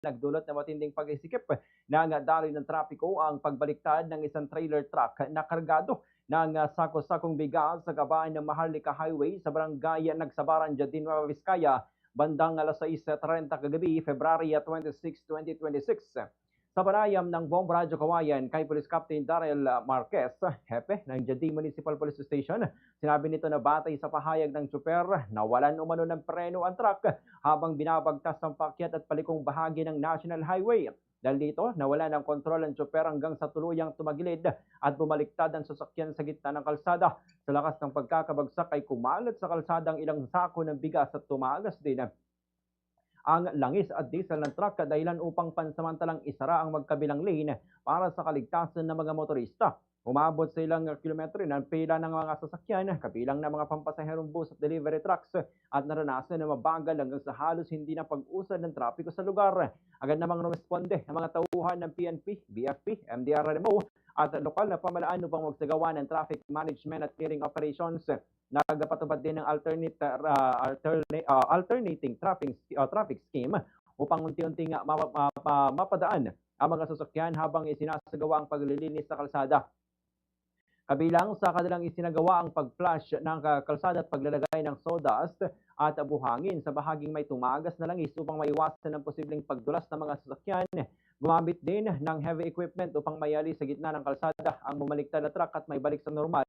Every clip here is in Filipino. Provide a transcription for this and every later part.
nagdulot ng matinding pag-isikip ng daloy ng trapiko ang pagbaliktad ng isang trailer truck na kargado ng sako-sakong bigas sa gabaan ng Maharlika Highway sa barangay Nagsabaran, Jardin Nueva Vizcaya, bandang alas 6:30 kagabi, February 26, 2026. Sa panayam ng Bomb Radyo Kawayan kay Police Captain Daryl Marquez, hepe ng Jardin Municipal Police Station, sinabi nito na batay sa pahayag ng tsuper, nawalan umano ng preno ang truck habang binabagtas ang paakyat at palikong bahagi ng National Highway. Dahil dito, nawala ng kontrol ang tsuper hanggang sa tuluyang tumagilid at bumaliktad ang sasakyan sa gitna ng kalsada. Sa lakas ng pagkakabagsak ay kumalat sa kalsada ang ilang sako ng bigas at tumagas din ang langis at diesel ng truck dahilan upang pansamantalang isara ang magkabilang lane para sa kaligtasan ng mga motorista. Umabot sa ilang kilometro ng pila ng mga sasakyan, kabilang ng mga pampasaherong bus at delivery trucks at naranasan na mabagal hanggang sa halos hindi na pag-usad ng trapiko sa lugar. Agad namang rumesponde ang mga tauhan ng PNP, BFP, MDRMO at lokal na pamahalaan upang magsagawa ng traffic management at clearing operations. Nagpatupad din ng alternating traffic scheme upang unti-unting mapadaan ang mga sasakyan habang isinasagawa ang paglilinis sa kalsada. Kabilang sa kanilang isinagawa ang pag-flush ng kalsada at paglalagay ng sawdust at buhangin sa bahaging may tumagas na langis upang maiwasan ang posibleng pagdulas ng mga sasakyan. Gumamit din ng heavy equipment upang mayali sa gitna ng kalsada ang bumaliktad na truck at may balik sa normal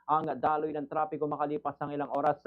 ang daloy ng trapiko makalipas ang ilang oras.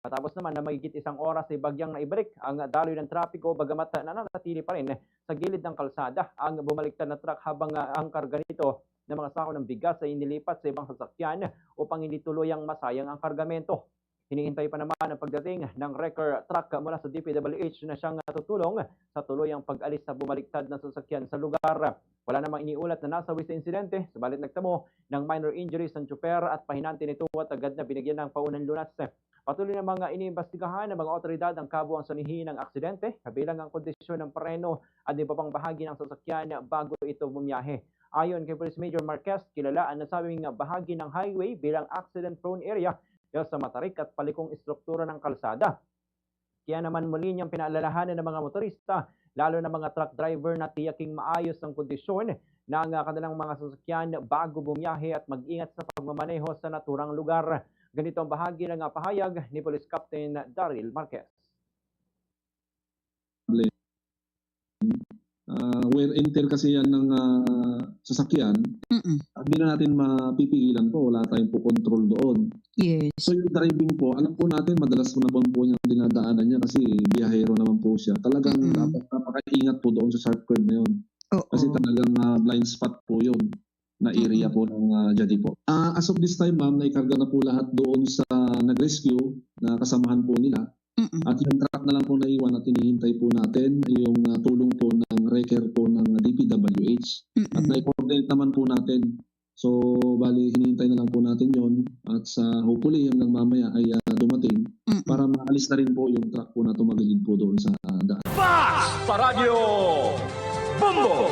Matapos naman na mahigit isang oras ay bagyang naibalik ang daloy ng trapiko bagamat nananatili pa rin sa gilid ng kalsada ang bumaliktad na truck habang ang karga nito ng mga sako ng bigas ay inilipat sa ibang sasakyan upang hindi tuluyang masayang ang kargamento. Hinihintay pa naman ang pagdating ng wrecker truck mula sa DPWH na siyang tutulong sa tuluyang pag-alis sa bumaliktad na sasakyan sa lugar. Wala namang iniulat na nasawi sa insidente, subalit nagtamo ng minor injuries ang tsuper at pahinante nito at agad na binigyan ng paunang lunas. Patuloy na mga iniimbestigahan ng mga otoridad ang kabuang sanhi ng aksidente, kabilang ang kondisyon ng preno at iba pang bahagi ng sasakyan bago ito bumiyahe. Ayon kay Police Major Marquez, kilala ang nasabing bahagi ng highway bilang accident-prone area dahil sa matarik at palikong istruktura ng kalsada. Kaya naman muli niyang pinaalalahanan ng mga motorista, lalo na mga truck driver na tiyaking maayos ang kondisyon ng kanilang mga sasakyan bago bumiyahe at mag-ingat sa pagmamaneho sa naturang lugar. Ganito ang bahagi ng pahayag ni Police Captain Daryl Marquez. Wear and tear kasi yan ng sasakyan, hindi na natin mapipigilan po, wala tayong po control doon. Yes. So yung driving po, alam po natin, madalas po naman po niyang dinadaanan niya kasi biyahero naman po siya. Talagang dapat napaka-ingat po doon sa sharp curve na yun. Kasi talagang blind spot po yun na area po ng Jadi po. As of this time, ma'am, naikarga na po lahat doon sa nag-rescue na kasamahan po nila. At yung truck na lang po naiwan at hinihintay po natin yung tulong po ng wrecker po ng DPWH. At na-coordinate naman po natin. So, bali, hinihintay na lang po natin yon at sa hopefully hanggang mamaya ay dumating para maalis na rin po yung truck po na tumagilid po doon sa daan. Fast sa radyo! Bumbo!